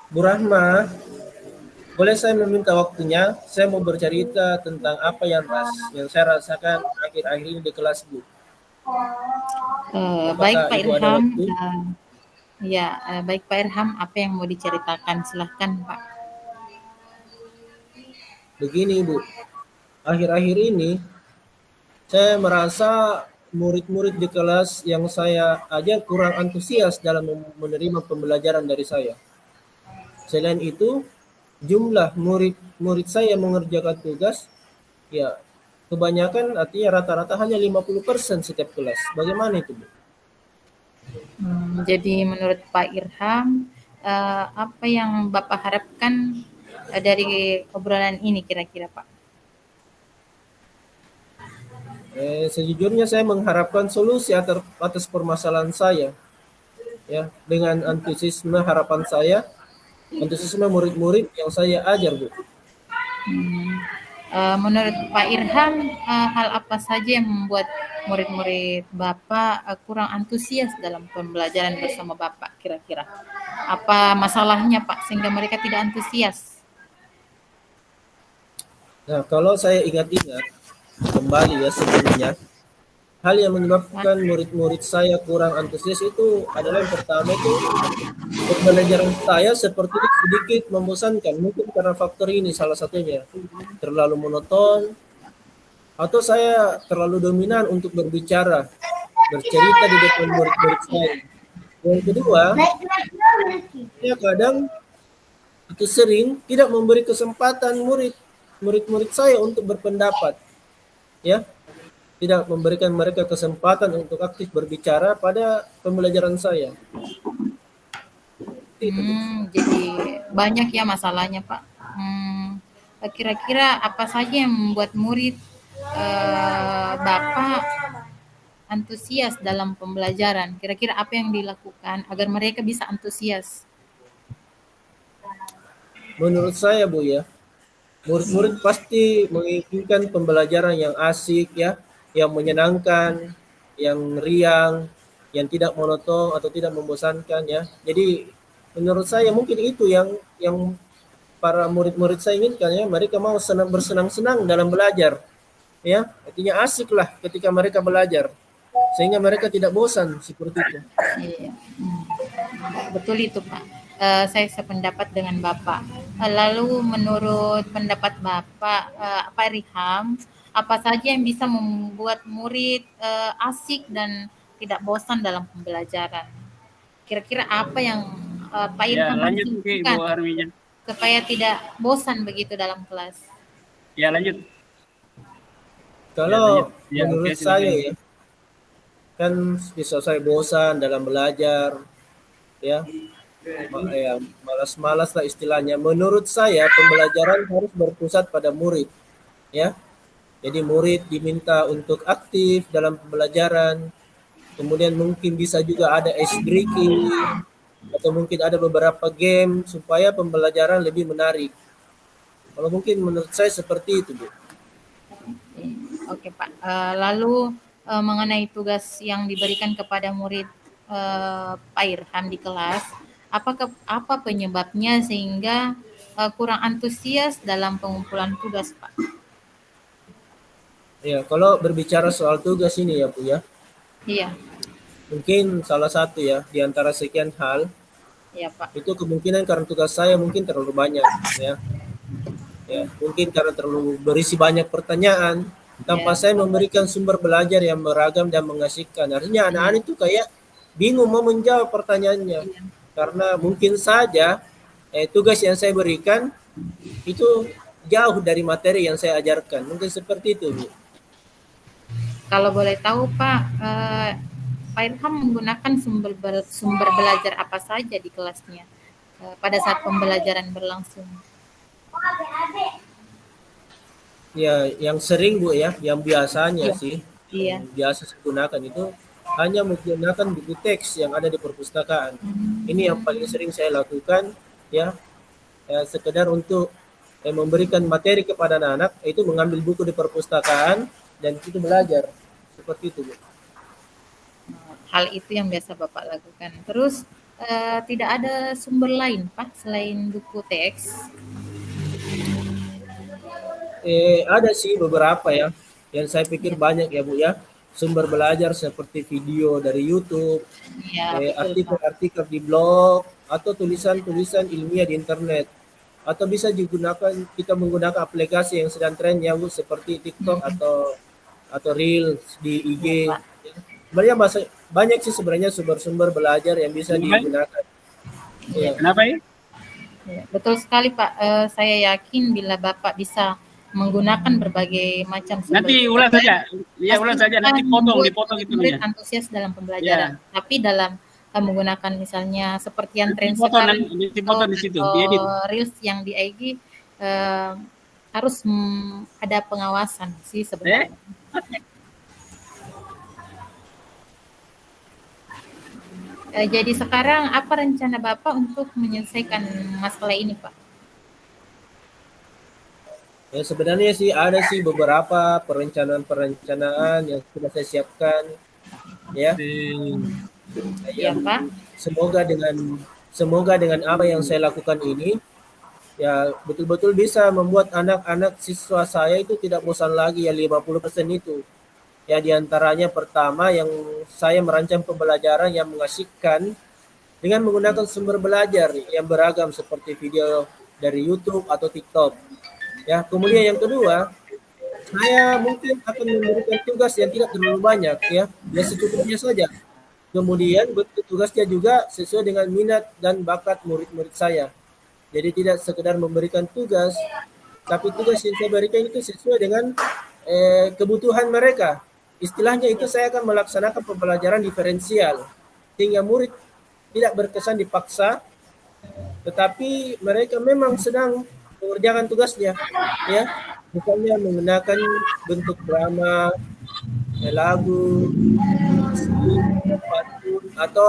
Bu Rahma, boleh saya meminta waktunya? Saya mau bercerita tentang apa yang saya rasakan akhir-akhir ini di kelas, Bu. Baik Apakah Pak Ibu ada Irham, waktu? baik Pak Irham, apa yang mau diceritakan? Silahkan Pak. Begini, Bu. Akhir-akhir ini saya merasa murid-murid di kelas yang saya ajar kurang antusias dalam menerima pembelajaran dari saya. Selain itu, jumlah murid-murid saya yang mengerjakan tugas, ya kebanyakan artinya rata-rata hanya 50% setiap kelas. Bagaimana itu, Bu? Jadi menurut Pak Irham, apa yang Bapak harapkan dari obrolan ini kira-kira Pak? Sejujurnya saya mengharapkan solusi atas permasalahan saya, ya, dengan antusiasme harapan saya, antusiasme murid-murid yang saya ajar, Bu. Menurut Pak Irham, hal apa saja yang membuat murid-murid Bapak kurang antusias dalam pembelajaran bersama Bapak kira-kira? Apa masalahnya Pak sehingga mereka tidak antusias? Nah, kalau saya ingat-ingat kembali ya sebelumnya, hal yang menyebabkan murid-murid saya kurang antusias itu adalah yang pertama itu pembelajaran saya seperti sedikit membosankan. Mungkin karena faktor ini salah satunya. Terlalu monoton atau saya terlalu dominan untuk bercerita di depan murid-murid saya. Yang kedua, saya kadang itu sering tidak memberi kesempatan murid-murid saya untuk berpendapat, ya, tidak memberikan mereka kesempatan untuk aktif berbicara pada pembelajaran saya. Itu, Bu. Jadi banyak ya masalahnya Pak. Kira-kira apa saja yang membuat murid Bapak antusias dalam pembelajaran? Kira-kira apa yang dilakukan agar mereka bisa antusias? Menurut saya, Bu, ya, murid-murid pasti menginginkan pembelajaran yang asik, ya, yang menyenangkan, yang riang, yang tidak monoton atau tidak membosankan, ya. Jadi menurut saya mungkin itu yang para murid-murid saya inginkan, ya. Mereka mau bersenang-senang dalam belajar, ya. Artinya asik lah ketika mereka belajar sehingga mereka tidak bosan seperti itu. Iya, betul itu Pak. Saya sependapat dengan Bapak. Lalu menurut pendapat Bapak, Pak Riham, apa saja yang bisa membuat murid asik dan tidak bosan dalam pembelajaran? Kira-kira apa yang Pak Ya, Irham harus lanjut ke Ibu lakukan Armijan. supaya tidak bosan begitu dalam kelas? Ya, lanjut. Ya, lanjut. Kalau Ya, oke, menurut silakan saya, Ibu. ya, kan bisa saya bosan dalam belajar, ya, ya malas-malas lah istilahnya. Menurut saya pembelajaran harus berpusat pada murid, ya. Jadi murid diminta untuk aktif dalam pembelajaran. Kemudian mungkin bisa juga ada ice breaking atau mungkin ada beberapa game supaya pembelajaran lebih menarik. Kalau mungkin menurut saya seperti itu, Bu. Oke Pak. Lalu mengenai tugas yang diberikan kepada murid Pak Irham di kelas, apa penyebabnya sehingga kurang antusias dalam pengumpulan tugas Pak? Ya, kalau berbicara soal tugas ini ya, Bu, ya. Iya, Mungkin salah satu ya di antara sekian hal iya Pak. itu kemungkinan karena tugas saya mungkin terlalu banyak, ya. Ya, mungkin karena terlalu berisi banyak pertanyaan tanpa Ya, saya memberikan sumber belajar yang beragam dan mengasihkan. Artinya iya, anak-anak itu kayak bingung mau menjawab pertanyaannya iya. karena mungkin saja tugas yang saya berikan itu jauh dari materi yang saya ajarkan. Mungkin seperti itu, Bu. Kalau boleh tahu Pak, Pak Irham menggunakan sumber belajar apa saja di kelasnya pada saat pembelajaran berlangsung? Ya, yang sering, Bu, ya, yang biasanya Iya, sih, yang iya. biasa saya gunakan itu hanya menggunakan buku teks yang ada di perpustakaan. Ini yang paling sering saya lakukan, ya, sekedar untuk memberikan materi kepada anak-anak, itu mengambil buku di perpustakaan dan itu belajar. Seperti itu, Bu. Hal itu yang biasa Bapak lakukan. Terus tidak ada sumber lain Pak selain buku teks? Ada sih beberapa ya, yang saya pikir Ya, banyak ya Bu ya, sumber belajar seperti video dari YouTube, iya betul Pak. artikel-artikel di blog, atau tulisan-tulisan ilmiah di internet. Atau bisa digunakan kita menggunakan aplikasi yang sedang tren ya Bu, seperti TikTok Mhm, atau Reels di IG. iya Pak. Sebenarnya banyak sih sebenarnya sumber-sumber belajar yang bisa Kenapa? digunakan. Iya. Iya. Kenapa ya? Ya, betul sekali Pak. Saya yakin bila Bapak bisa menggunakan berbagai macam sumber Nanti ulas belajar, saja. Ya, pasti ulas saja. bisa Nanti membuat dipotong murid itunya. antusias dalam pembelajaran. Ya, Tapi dalam menggunakan misalnya seperti yang tren sekarang nanti atau, potong di situ, diedit. reels yang di IG eh, harus ada pengawasan sih Eh? sebenarnya. Jadi sekarang apa rencana Bapak untuk menyelesaikan masalah ini Pak? Ya sebenarnya sih ada sih beberapa perencanaan-perencanaan yang sudah saya siapkan ya. Ya Yang Pak. semoga dengan apa yang saya lakukan ini ya betul-betul bisa membuat anak-anak siswa saya itu tidak bosan lagi ya 50% itu. Ya diantaranya pertama yang saya merancang pembelajaran yang mengasihkan dengan menggunakan sumber belajar yang beragam seperti video dari YouTube atau TikTok. Ya, kemudian yang kedua, saya mungkin akan memberikan tugas yang tidak terlalu banyak ya, ya secukupnya saja. Kemudian bentuk tugasnya juga sesuai dengan minat dan bakat murid-murid saya. Jadi tidak sekedar memberikan tugas, tapi tugas yang saya berikan itu sesuai dengan kebutuhan mereka. Istilahnya itu saya akan melaksanakan pembelajaran diferensial, sehingga murid tidak berkesan dipaksa, tetapi mereka memang sedang mengerjakan tugasnya, ya. Misalnya menggunakan bentuk drama, lagu, puisi, pantun, atau